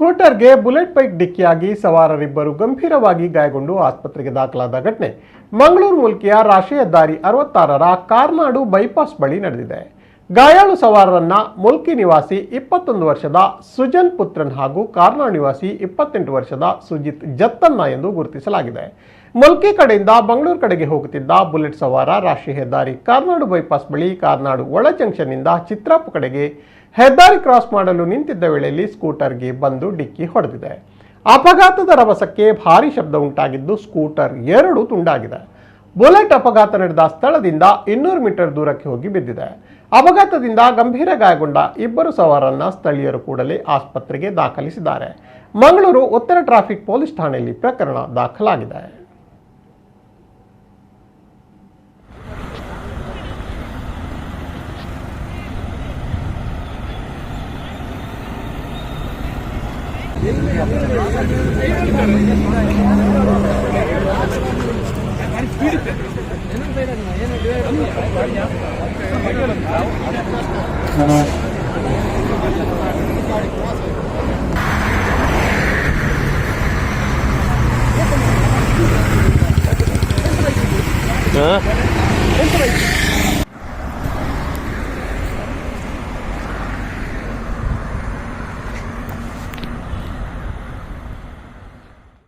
ಸ್ಕೂಟರ್ಗೆ bullet bike ಡಿಕ್ಕಿಯಾಗಿ ಸವಾರರಿಬ್ಬರು ಗಂಭೀರವಾಗಿ ಗಾಯಗೊಂಡು ಆಸ್ಪತ್ರೆಗೆ ದಾಖಲಾದ ಘಟನೆ ಮಂಗಳೂರು ಮುಲ್ಕಿಯ ರಾಷ್ಟ್ರೀಯ ಹೆದ್ದಾರಿ 66ರ ಕಾರ್ನಾಡು ಬೈಪಾಸ್ ಬಳಿ ನಡೆದಿದೆ. ಗಾಯಾಳು ಸವಾರರನ್ನ ಮುಲ್ಕಿ ನಿವಾಸಿ 21 ವರ್ಷದ ಸುಜನ್ ಪುತ್ರನ್ ಹಾಗೂ ಕಾರ್ನಾಡು ನಿವಾಸಿ 28 ವರ್ಷದ ಸುಜಿತ್ ಜತ್ತನ್ನ ಎಂದು ಗುರುತಿಸಲಾಗಿದೆ. ಮುಲ್ಕಿ ಕಡೆಯಿಂದ ಮಂಗಳೂರು ಕಡೆಗೆ ಹೋಗುತ್ತಿದ್ದ ಬುಲೆಟ್ ಸವಾರ ರಾಷ್ಟ್ರೀಯ ಹೆದ್ದಾರಿ ಕಾರ್ನಾಡು ಬೈಪಾಸ್ ಬಳಿ ಕಾರ್ನಾಡು ಒಳ ಜಂಕ್ಷನ್ನಿಂದ ಚಿತ್ರಾಪು ಕಡೆಗೆ ಹೆದ್ದಾರಿ ಕ್ರಾಸ್ ಮಾಡಲು ನಿಂತಿದ್ದ ವೇಳೆಯಲ್ಲಿ ಸ್ಕೂಟರ್ಗೆ ಬಂದು ಡಿಕ್ಕಿ ಹೊಡೆದಿದೆ. ಅಪಘಾತದ ರಭಸಕ್ಕೆ ಭಾರಿ ಶಬ್ದ ಉಂಟಾಗಿದ್ದು ಸ್ಕೂಟರ್ 2 ತುಂಡಾಗಿದೆ. ಬುಲೆಟ್ ಅಪಘಾತ ನಡೆದ ಸ್ಥಳದಿಂದ 200 ಮೀಟರ್ ದೂರಕ್ಕೆ ಹೋಗಿ ಬಿದ್ದಿದೆ. ಅಪಘಾತದಿಂದ ಗಂಭೀರ ಗಾಯಗೊಂಡ ಇಬ್ಬರು ಸವಾರರನ್ನ ಸ್ಥಳೀಯರು ಕೂಡಲೇ ಆಸ್ಪತ್ರೆಗೆ ದಾಖಲಿಸಿದ್ದಾರೆ. ಮಂಗಳೂರು ಉತ್ತರ ಟ್ರಾಫಿಕ್ ಪೊಲೀಸ್ ಠಾಣೆಯಲ್ಲಿ ಪ್ರಕರಣ ದಾಖಲಾಗಿದೆ. Huh?